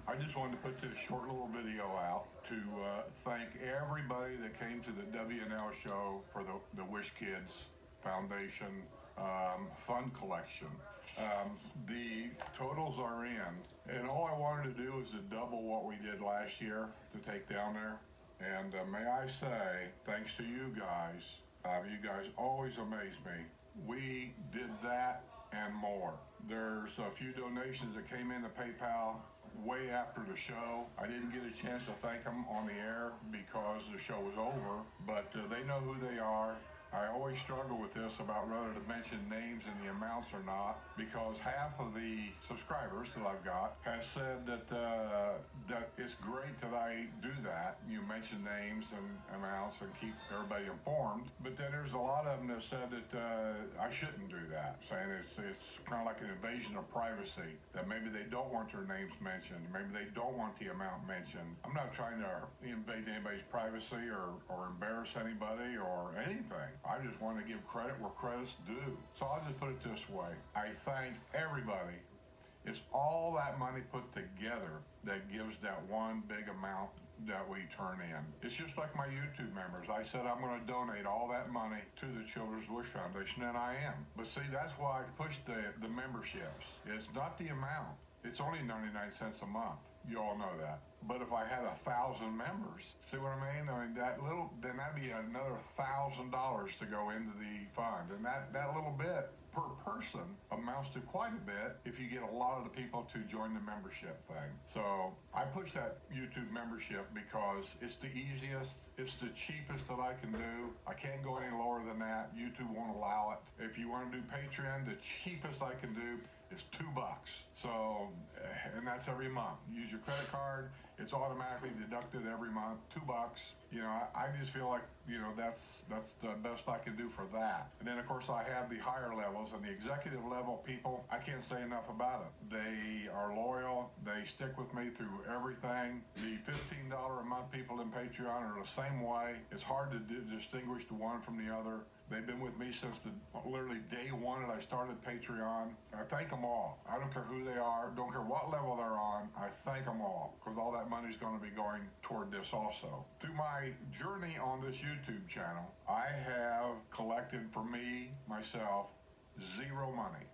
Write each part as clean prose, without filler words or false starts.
I just wanted to put this short little video out to thank everybody that came to the WNL show for the Wish Kids Foundation fund collection. The totals are in, and all I wanted to do was to double what we did last year to take down there. And may I say, thanks to you guys always amaze me. We did that and more. There's a few donations that came into PayPal way after the show. I didn't get a chance to thank them on the air because the show was over, but they know who they are. I always struggle with this about whether to mention names and the amounts or not, because half of the subscribers that I've got has said that that it's great that I do that. You mention names and amounts and keep everybody informed. But then there's a lot of them that said that I shouldn't do that, saying it's kind of like an invasion of privacy, that maybe they don't want their names mentioned, maybe they don't want the amount mentioned. I'm not trying to invade anybody's privacy or embarrass anybody or anything. I just want to give credit where credit's due. So I'll just put it this way. I thank everybody. It's all that money put together that gives that one big amount that we turn in. It's just like my YouTube members. I said I'm going to donate all that money to the Children's Wish Foundation, and I am. But see, that's why I pushed the memberships. It's not the amount. It's only 99 cents a month. You all know that. But if I had 1,000 members, see what I mean? I mean, then that'd be another $1,000 to go into the fund. And that little bit per person amounts to quite a bit if you get a lot of the people to join the membership thing. So I push that YouTube membership because it's the easiest, it's the cheapest that I can do. I can't go any lower than that. YouTube won't allow it. If you want to do Patreon, the cheapest I can do is $2. So, and that's every month. Use your credit card. It's automatically deducted every month, $2. You know, I just feel like, you know, that's the best I can do for that. And then of course I have the higher levels and the executive level people. I can't say enough about it. They are loyal. They stick with me through everything. The $15 a month people in Patreon are the same way. It's hard to distinguish the one from the other. They've been with me since literally day one that I started Patreon. I thank them all. I don't care who they are, don't care what level they're on. I thank them all because all that money is going to be going toward this also. Through my journey on this YouTube channel, I have collected for me, myself, zero money.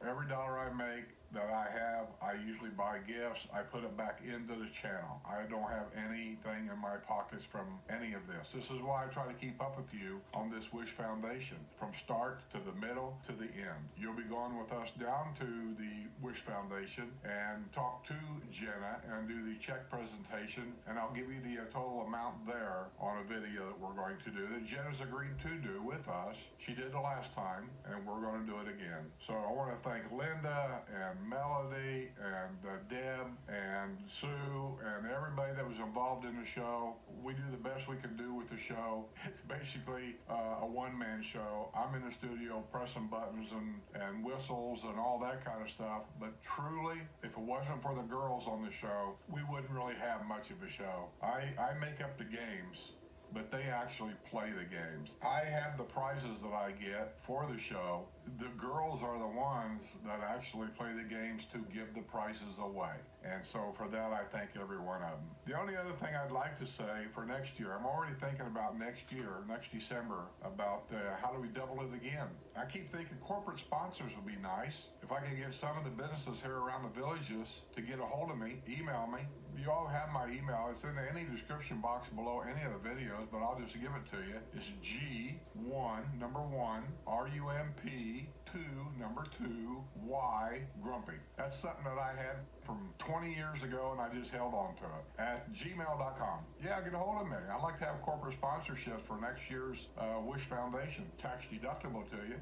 Every dollar I make that I have, I usually buy gifts. I put it back into the channel. I don't have anything in my pockets from any of this. This is why I try to keep up with you on this Wish Foundation, from start to the middle to the end. You'll be going with us down to the Wish Foundation and talk to Jenna and do the check presentation, and I'll give you the total amount there on a video that we're going to do that Jenna's agreed to do with us. She did the last time, and we're going to do it again. So I want to thank Linda and Melody and Deb and Sue and everybody that was involved in the show. We do the best we can do with the show. It's basically a one-man show. I'm in the studio pressing buttons and whistles and all that kind of stuff. But truly, if it wasn't for the girls on the show, we wouldn't really have much of a show. I make up the games, but they actually play the games. I have the prizes that I get for the show. The girls are the ones that actually play the games to give the prizes away. And so for that, I thank every one of them. The only other thing I'd like to say for next year, I'm already thinking about next year, next December, about how do we double it again. I keep thinking corporate sponsors would be nice. If I could get some of the businesses here around the villages to get a hold of me, email me. You all have my email. It's in any description box below any of the videos, but I'll just give it to you. It's G1, number 1, RUMP, 2, number 2, Y, Grumpy. That's something that I had from 20 years ago, and I just held on to it. At gmail.com. Yeah, get a hold of me. I'd like to have corporate sponsorships for next year's Wish Foundation. Tax deductible to you.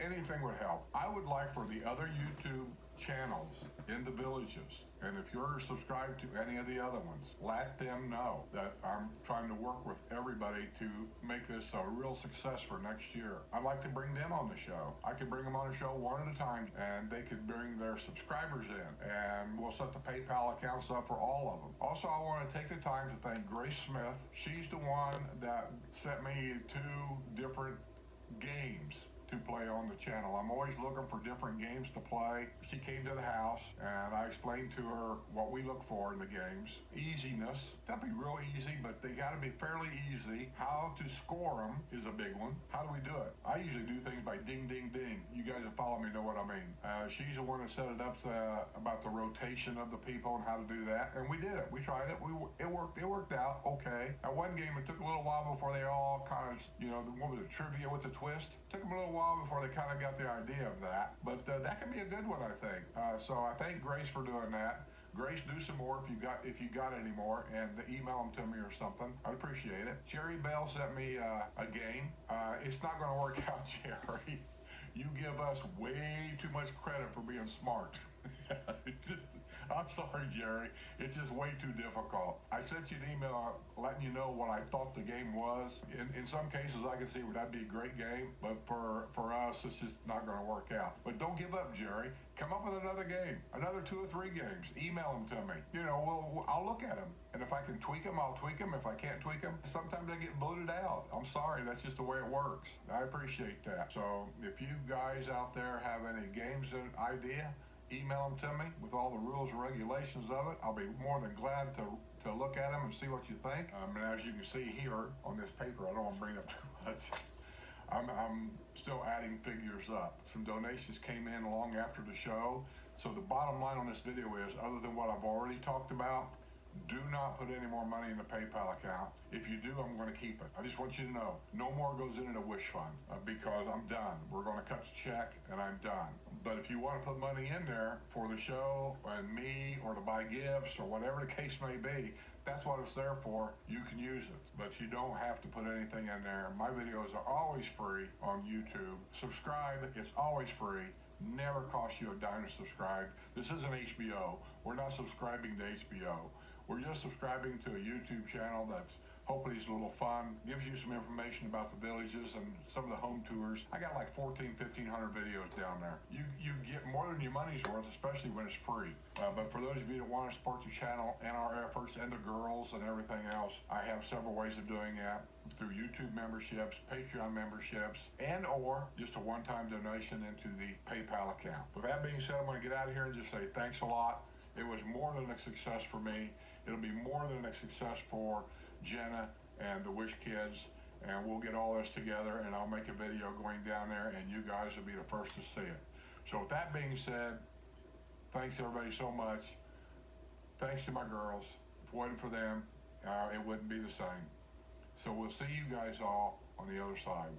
Anything would help. I would like for the other YouTube channels in the villages, and if you're subscribed to any of the other ones, let them know that I'm trying to work with everybody to make this a real success for next year. I'd like to bring them on the show. I could bring them on the show one at a time, and they could bring their subscribers in, and we'll set the PayPal accounts up for all of them. Also, I want to take the time to thank Grace Smith. She's the one that sent me 2 different games to play on the channel. I'm always looking for different games to play. She came to the house and I explained to her what we look for in the games. Easiness, that'd be real easy, but they gotta be fairly easy. How to score them is a big one. How do we do it? I usually do things by ding, ding, ding. You guys that follow me know what I mean. She's the one that set it up about the rotation of the people and how to do that, and we did it. We tried it. It worked out okay. At one game, it took a little while before they all kind of, what was it, trivia with a twist? Took them a little while before they kind of got the idea of that, but that can be a good one, I think. So I thank Grace for doing that. Grace, do some more if you got any more, and email them to me or something. I'd appreciate it. Jerry Bell sent me a game. It's not going to work out, Jerry. You give us way too much credit for being smart. I'm sorry, Jerry. It's just way too difficult. I sent you an email letting you know what I thought the game was. In some cases, I can see that'd be a great game, but for us, it's just not going to work out. But don't give up, Jerry. Come up with another game, another 2 or 3 games. Email them to me. I'll look at them, and if I can tweak them, I'll tweak them. If I can't tweak them, sometimes they get voted out. I'm sorry, that's just the way it works. I appreciate that. So if you guys out there have any games idea, email them to me with all the rules and regulations of it. I'll be more than glad to look at them and see what you think. And as you can see here on this paper, I don't want to bring up too much. I'm still adding figures up. Some donations came in long after the show. So the bottom line on this video is, other than what I've already talked about, do not put any more money in the PayPal account. If you do, I'm going to keep it. I just want you to know, no more goes into the wish fund because I'm done. We're going to cut the check and I'm done. But if you want to put money in there for the show and me, or to buy gifts or whatever the case may be, that's what it's there for. You can use it, but you don't have to put anything in there. My videos are always free on YouTube. Subscribe, it's always free. Never cost you a dime to subscribe. This isn't HBO. We're not subscribing to HBO. We're just subscribing to a YouTube channel that's hopefully it's a little fun, gives you some information about the villages and some of the home tours. I got like 1,500 videos down there. You get more than your money's worth, especially when it's free. But for those of you that want to support the channel and our efforts and the girls and everything else, I have several ways of doing that, through YouTube memberships, Patreon memberships, and or just a one-time donation into the PayPal account. With that being said, I'm going to get out of here and just say thanks a lot. It was more than a success for me. It'll be more than a success for Jenna and the Wish Kids, and we'll get all this together, and I'll make a video going down there, and you guys will be the first to see it. So with that being said, thanks everybody so much. Thanks to my girls. If it wasn't for them, it wouldn't be the same. So we'll see you guys all on the other side.